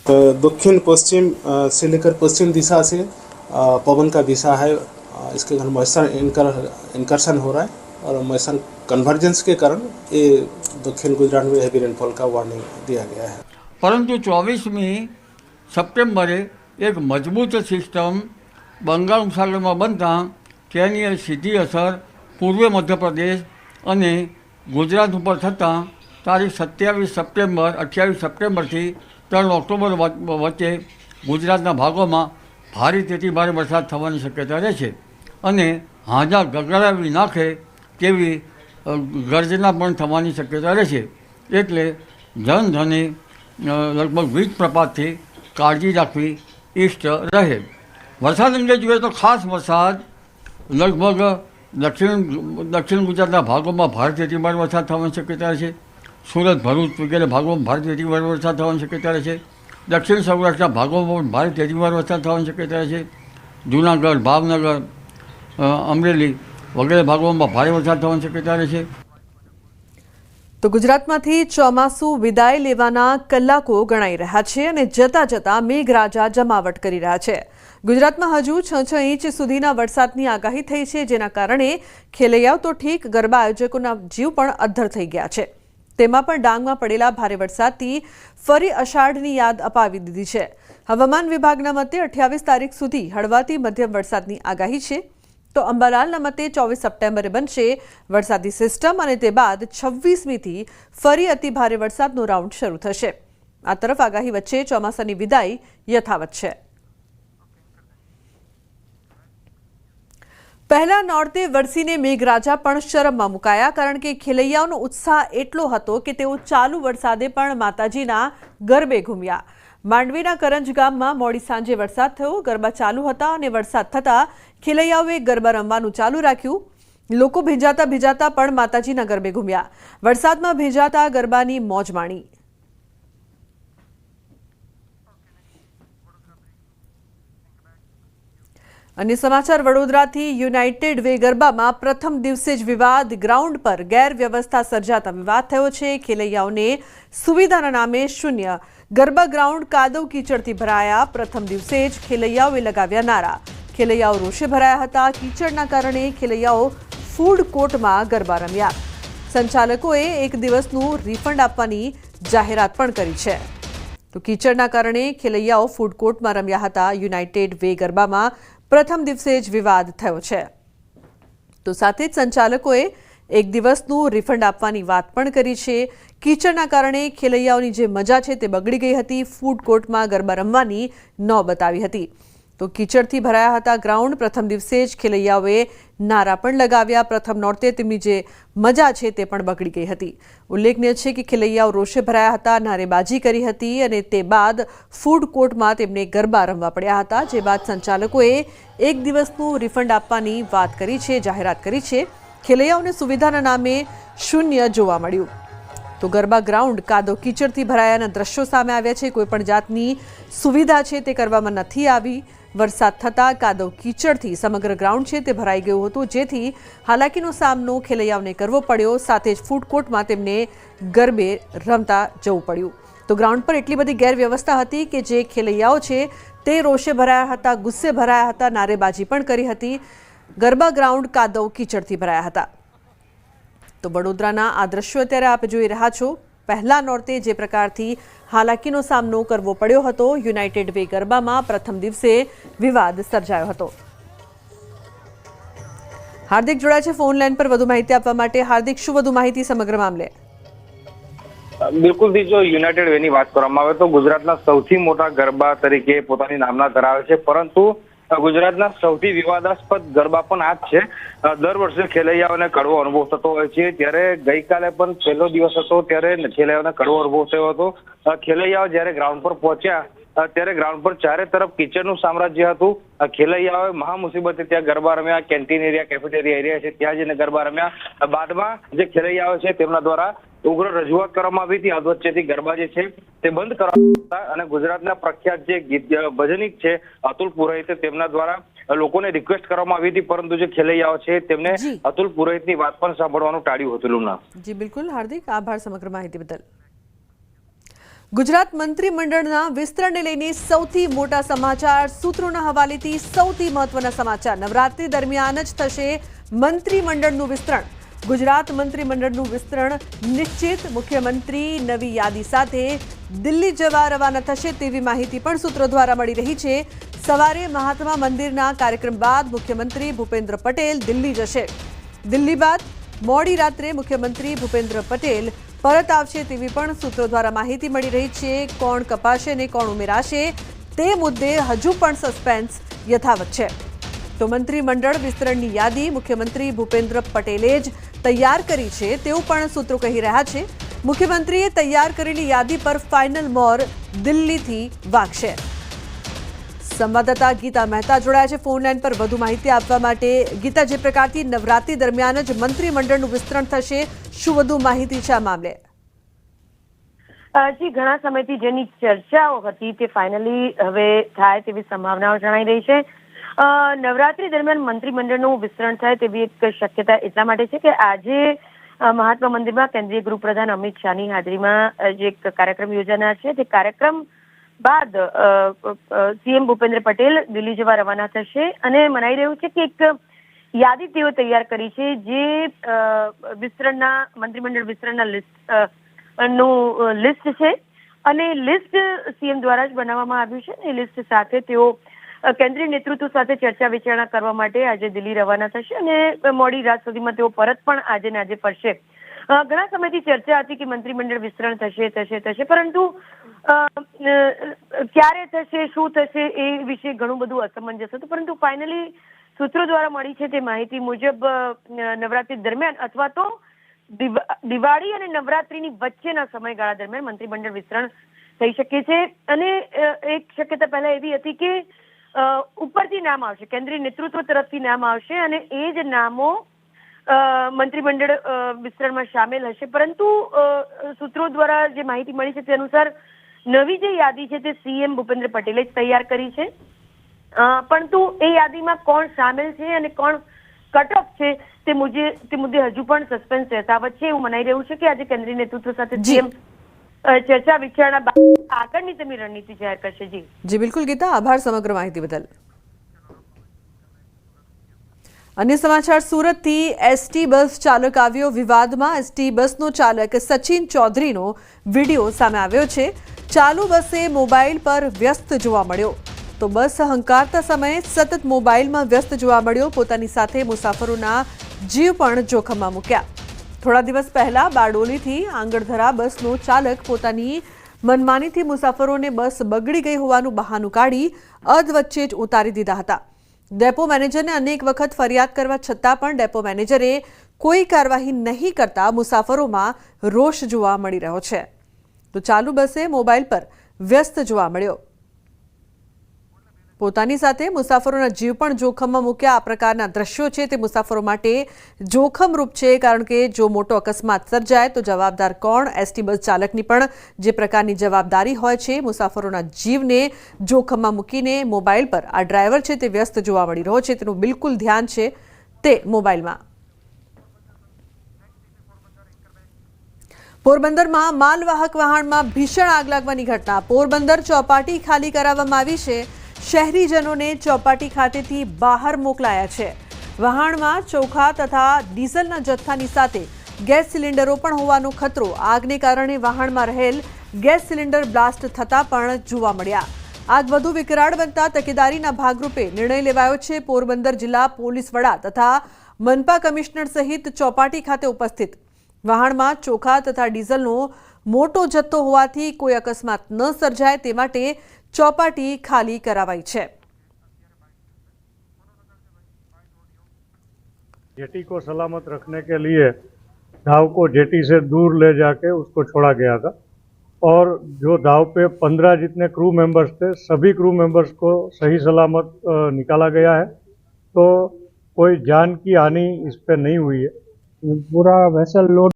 दक्षिण पश्चिम से लेकर पश्चिम दिशा से पवन का दिशा है। इसके कारण मॉइस्चर इनकर्शन हो रहा है और मॉइस्चर कन्वर्जेंस के कारण ये दक्षिण गुजरात में हेवी रेनफॉल का वार्निंग दिया गया है। परंतु 24મી સપ્ટેમ્બરે एक मजबूत सिस्टम बंगाल उपसागर में बनता तेनी सीधी असर पूर्व मध्यप्रदेश और गुजरात पर थता तारीख 27 સપ્ટેમ્બર 28 સપ્ટેમ્બર थी 3 ઓક્ટોબર वच्चे गुजरातना भागों में भारी तेथी भारे वरसाद थवानी शक्यता रहे और हाजा गगड़ावी नाखे तेवी गर्जना पण थवानी शक्यता रहे। एटले जनधने लगभग 20 प्रपातथी काळजी राखवी इष्ट रहे। वरसाद अंगे जुए तो खास वरसाद लगभग दक्षिण गुजरातना भागों में भारे तेथी भारे वरसाद थवानी शक्यता रहे। सूरत भरूच वगैरह भागों में भारे तेथी भारे वरसाद थवानी शक्यता रहे। दक्षिण सौराष्ट्र भागों में भारे तेथी भारे वरसाद थवानी शक्यता रहे। जूनागढ़ भावनगर अमरेली वगैरह भागों में भारे वरसाद थवानी शक्यता रहे। तो गुजरातमांथी ચોમાસું વિદાય લેવાના કલાકો ગણાઈ રહ્યા છે અને જતા જતા મેઘરાજા જમાવટ કરી રહ્યા છે। ગુજરાતમાં હજુ 6 ઇંચ સુધીના વરસાદની આગાહી થઈ છે, જેના કારણે ખેલૈયાઓ તો ઠીક, ગરબા આયોજકોના જીવ પણ અદ્ધર થઈ ગયા છે। તેમાં પણ ડાંગમાં પડેલા ભારે વરસાદથી ફરી અષાઢની યાદ અપાવી દીધી છે। હવામાન વિભાગના મતે 28 તારીખ સુધી હળવાથી મધ્યમ વરસાદની આગાહી છે। तो अंबालालना मते 24 સપ્ટેમ્બરે बनशे वरसादी सिस्टम और ते बाद 26મી थी फरी अति भारे वरसादनो राउंड शरू थशे। आ तरफ आगाही वच्चे ચોમાસાની विदाय यथावत छे। पहला नोरते वरसीने मेघराजा पण शरममां मुकाया, कारण के खेलैयाओनो उत्साह एटलो हतो के तेओ चालू वरसादे पण माताजीना गरबे घूम्या। માંડવીના કરંજ ગામમાં મોડી સાંજે વરસાદ થયો। ગરબા ચાલુ હતા અને વરસાદ થતા ખેલૈયાઓએ ગરબા રમવાનું ચાલુ રાખ્યું। લોકો ભીંજાતા ભીંજાતા પણ માતાજીના ગરબે ઘૂમ્યા। વરસાદમાં ભીંજાતા ગરબાની મોજ માણી। अन्य समाचार वडोदराथी युनाइटेड वे गरबामां प्रथम दिवसे ज विवाद। ग्राउंड पर गैरव्यवस्था सर्जाता विवाद थयो छे। खेलैयाओने सुविधाना नामे शून्य। गरबा ग्राउंड कादव कीचड़थी भराया। प्रथम दिवसे ज खेलैयाओए लगाव्या नारा। खेलैयाओ रोषे भराया हता। कीचड़ना कारणे खेलैयाओ फूड कोर्टमां गरबा रम्या। संचालकोए एक दिवसनुं रिफंड आपवानी जाहेरात पण करी छे। तो कीचड़ना कारणे खेलैयाओ फूड कोर्टमां रम्या हता। युनाइटेड वे गरबामां प्रथम दिवसे ज विवाद थयो छे। तो साथे ज संचालकोए एक दिवसनुं रिफंड आपवानी वात पण करी छे। कीचड़ना कारणे खेलैयाओनी जे मजा छे ते बगड़ी गई हती। फूड कोर्टमां गरबा रमवानी नौबत आवी हती। तो कीचड़थी भराया हता ग्राउंड। प्रथम दिवसे ज खेलैयाओए नारा पण लगाव्या। प्रथम नोरते तेमनी जे मजा छे ते पण बगड़ी गई हती। उल्लेखनीय छे के खेलैयाओ रोषे भराया हता, नारेबाजी करी हती अने ते बाद फूड कोर्टमां तेमने गरबा रमवा पड्या हता। जे बाद संचालकोए एक दिवसनुं रिफंड आपवानी वात करी छे, जाहेरात करी छे। खेलैयाओने सुविधाना नामे शून्य जोवा मळ्युं। तो गरबा ग्राउंड कादव कीचड़थी भरायाना दृश्यो सामे आव्या छे। कोईपण जातनी सुविधा छे ते करवामां नथी आवी। वरसाद थता कादव कीचड़थी समग्र ग्राउंड छे ते भराई गयुं हतुं, जेथी हालाकीनो सामनो खेलैयाओने करवो पड्यो। साथे ज फूड कोर्टमां तेमने गरबे रमता जवुं पड्युं। तो ग्राउंड पर एटली बधी गैरव्यवस्था हती के जे खेलैयाओ छे ते रोषे भराया हता, गुस्से भराया हता, नारेबाजी पण करी हती। गरबा ग्राउंड कादव कीचड़थी भराया हता। तो वडोदराना आ दृश्यो अत्यारे आप जोई रह्या छो। पहला नोरते जे प्रकारथी हालाकीनो सामनो करवो पड्यो हतो, युनाइटेड वे गरबामां प्रथम दिवसे विवाद सर्जायो हतो। हार्दिक जोड़ाया छे फोन लाइन पर वधु माहिती आपवा माटे। हार्दिक, शुं वधु माहिती समग्र मामले? बिल्कुल थी जो युनाइटेड वे ની વાત કરવામાં આવે તો ગુજરાતના સૌથી મોટા ગરબા તરીકે પોતાની નામના ધરાવે છે, પરંતુ ગુજરાતના સૌથી વિવાદાસ્પદ ગરબા પણ આ જ છે। દર વર્ષે ખેલૈયાઓને કડવો અનુભવ થતો હોય છે, ત્યારે ગઈકાલે પણ પહેલો દિવસ હતો ત્યારે ખેલૈયાઓને કડવો અનુભવ થયો હતો। ખેલૈયાઓ જ્યારે ગ્રાઉન્ડ પર પહોંચ્યા ત્યારે ગ્રાઉન્ડ પર ચારે તરફ કિચનનું સામ્રાજ્ય હતું। ખેલૈયાઓએ મહા મુસીબતે ત્યાં ગરબા રમ્યા। કેન્ટીન એરિયા, કેફેટેરિયા એરિયા છે ત્યાં જઈને ગરબા રમ્યા। બાદમાં જે ખેલૈયાઓ છે તેમના દ્વારા ઉગ્ર રજૂઆત કરવામાં આવી હતી। અધવચ્ચેથી ગરબા જે છે તે બંધ કરવામાં હતા અને ગુજરાતના પ્રખ્યાત જે ગીત ભજનિક છે અતુલ પુરોહિતે તેમના દ્વારા લોકોને રિક્વેસ્ટ કરવામાં આવી હતી, પરંતુ જે ખેલૈયાઓ છે તેમને અતુલ પુરોહિતની વાત પણ સાંભળવાનું ટાળ્યું હતું। લુમના જી બિલકુલ હાર્દિક, આભાર સમગ્ર માહિતી બદલ। ગુજરાત મંત્રીમંડળના વિસ્તરણને લઈને સૌથી મોટા સમાચાર, સૂત્રોના હવાલેથી સૌથી મહત્વના સમાચાર. નવરાત્રી દરમિયાન જ થશે મંત્રીમંડળનું વિસ્તરણ. ગુજરાત મંત્રીમંડળનું વિસ્તરણ નિશ્ચિત. મુખ્યમંત્રી નવી યાદી સાથે દિલ્હી જવા રવાના થશે તેવી માહિતી પણ સૂત્રો દ્વારા મળી રહી છે. સવારે મહાત્મા મંદિરના કાર્યક્રમ બાદ મુખ્યમંત્રી ભૂપેન્દ્ર પટેલ દિલ્હી જશે. દિલ્હી બાદ મોડી રાત્રે મુખ્યમંત્રી ભૂપેન્દ્ર પટેલ પરત આવશે તેવી પણ સૂત્રો દ્વારા માહિતી મળી રહી છે. કોણ કપાશે ને કોણ ઉમેરાશે તે મુદ્દે હજુ પણ સસ્પેન્સ યથાવત છે. તો મંત્રીમંડળ વિસ્તરણની યાદી મુખ્યમંત્રી ભૂપેન્દ્ર પટેલે જ તૈયાર કરી છે તેવું પણ સૂત્રો કહી રહ્યા છે. મુખ્યમંત્રીએ તૈયાર કરેલી યાદી પર ફાઇનલ મોર દિલ્હીથી વાગશે. સંવાદદાતા ગીતા મહેતા જોડાયા છે ફોન લાઈન પર વધુ માહિતી આપવા માટે. ગીતા, જે પ્રકારથી નવરાત્રી દરમિયાન જ મંત્રીમંડળનું વિસ્તરણ થશે, શું વધુ માહિતી છે આ મામલે? જી, ઘણા સમયથી જેની ચર્ચાઓ હતી તે ફાઇનલી હવે થાય તેવી સંભાવનાઓ જણાઈ રહી છે. નવરાત્રી દરમિયાન મંત્રીમંડળનું વિસ્તરણ થાય તેવી એક શક્યતા એટલા માટે છે કે આજે મહાત્મા મંદિરમાં કેન્દ્રીય ગૃહપ્રધાન અમિત શાહની હાજરીમાં જે એક કાર્યક્રમ યોજાનાર છે તે કાર્યક્રમ બાદ સીએમ ભૂપેન્દ્ર પટેલ દિલ્હી જવા રવાના થશે અને મનાઈ રહ્યું છે કે એક યાદી તેઓ તૈયાર કરી છે જે મંત્રીમંડળ વિસ્તરણના લિસ્ટ છે અને લિસ્ટ સીએમ દ્વારા જ બનાવવામાં આવ્યું છે. એ લિસ્ટ સાથે તેઓ કેન્દ્રીય નેતૃત્વ સાથે ચર્ચા વિચારણા કરવા માટે આજે દિલ્હી રવાના થશે અને મોડી રાત સુધીમાં તેઓ પરત પણ આજે ને આજે ફરશે. ઘણા સમયથી ચર્ચા હતી કે મંત્રીમંડળ વિસ્તરણ થશે પરંતુ ક્યારે થશે, શું થશે એ વિશે ઘણું બધું અસમંજસ હતું. પરંતુ ફાઇનલી સૂત્રો દ્વારા મળી છે તે માહિતી મુજબ નવરાત્રી દરમિયાન અથવા તો દિવાળી અને નવરાત્રીની વચ્ચેના સમયગાળા દરમિયાન મંત્રીમંડળ વિસ્તરણ થઈ શકે છે. અને એક શક્યતા પહેલા એવી હતી કે ઉપરથી નામ આવશે, કેન્દ્રીય નેતૃત્વ તરફથી નામ આવશે અને એ જ નામો મંત્રીમંડળ વિસ્તરણમાં સામેલ હશે. પરંતુ સૂત્રો દ્વારા જે માહિતી મળી છે તે અનુસાર નવી જે યાદી છે તે સીએમ ભૂપેન્દ્ર પટેલે જ તૈયાર કરી છે. પરંતુ એ યાદીમાં કોણ સામેલ છે અને કોણ કટ ઓફ છે તે મુદ્દે હજુ પણ સસ્પેન્સ યથાવત છે એવું મનાઈ રહ્યું છે કે આજે કેન્દ્રીય નેતૃત્વ સાથે સીએમ ચર્ચા વિચારણા બાદ આગળની તેમની રણનીતિ જાહેર કરશે. જી બિલકુલ ગીતા, આભાર સમગ્ર માહિતી બદલ. અન્ય સમાચાર, સુરતથી એસટી બસ ચાલક આવ્યો વિવાદમાં. એસટી બસનો ચાલક સચિન ચૌધરીનો વિડીયો સામે આવ્યો છે. ચાલુ બસે મોબાઈલ પર વ્યસ્ત જોવા મળ્યો. તો બસ હંકારતા સમયે સતત મોબાઈલમાં વ્યસ્ત જોવા મળ્યો. પોતાની સાથે મુસાફરોના જીવ પણ જોખમમાં મૂક્યા. થોડા દિવસ પહેલા બારડોલીથી આંગણધરા બસનો ચાલક પોતાની મનમાનીથી મુસાફરોને બસ બગડી ગઈ હોવાનું બહાનું કાઢી અધવચ્ચે જ ઉતારી દીધા હતા. ડેપો મેનેજરને અનેક વખત ફરિયાદ કરવા છતાં પણ ડેપો મેનેજરે કોઈ કાર્યવાહી નહીં કરતા મુસાફરોમાં રોષ જોવા મળી રહ્યો છે. તો ચાલુ બસે મોબાઈલ પર વ્યસ્ત જોવા મળ્યો. પોતાની સાથે મુસાફરોના જીવ પણ જોખમમાં મૂક્યા. આ પ્રકારના દ્રશ્યો છે તે મુસાફરો માટે જોખમરૂપ છે, કારણ કે જો મોટો અકસ્માત સર્જાય તો જવાબદાર કોણ? એસટી બસ ચાલકની પણ જે પ્રકારની જવાબદારી હોય છે, મુસાફરોના જીવને જોખમમાં મૂકીને મોબાઈલ પર આ ડ્રાઈવર છે તે વ્યસ્ત જોવા મળી રહ્યો છે. તેનું બિલકુલ ધ્યાન છે તે મોબાઈલમાં. પોરબંદરમાં માલવાહક વાહનમાં ભીષણ આગ લાગવાની ઘટના. પોરબંદર ચોપાટી ખાલી કરાવવામાં આવી છે. શહેરીજનોને ચોપાટી ખાતેથી બહાર મોકલાયા છે. વહાણમાં ચોખા તથા ડીઝલના જથ્થાની સાથે ગેસ સિલિન્ડરો પણ હોવાનો ખતરો. આગને કારણે વહાણમાં રહેલ ગેસ સિલિન્ડર બ્લાસ્ટ થતા પણ જોવા મળ્યા. આગ વધુ વિકરાળ બનતા તકેદારીના ભાગરૂપે નિર્ણય લેવાયો છે. પોરબંદર જિલ્લા પોલીસ વડા તથા મનપા કમિશનર સહિત ચોપાટી ખાતે ઉપસ્થિત. વહાણમાં ચોખા તથા ડીઝલનો મોટો જથ્થો હોવાથી કોઈ અકસ્માત ન સર્જાય તે માટે चौपाटी खाली करावाई है। जेटी को सलामत रखने के लिए दाव को जेटी से दूर ले जाके उसको छोड़ा गया था और जो दाव पे 15 जितने क्रू मेंबर्स थे सभी क्रू मेंबर्स को सही सलामत निकाला गया है, तो कोई जान की हानि इस पे नहीं हुई है। पूरा वेसल लोड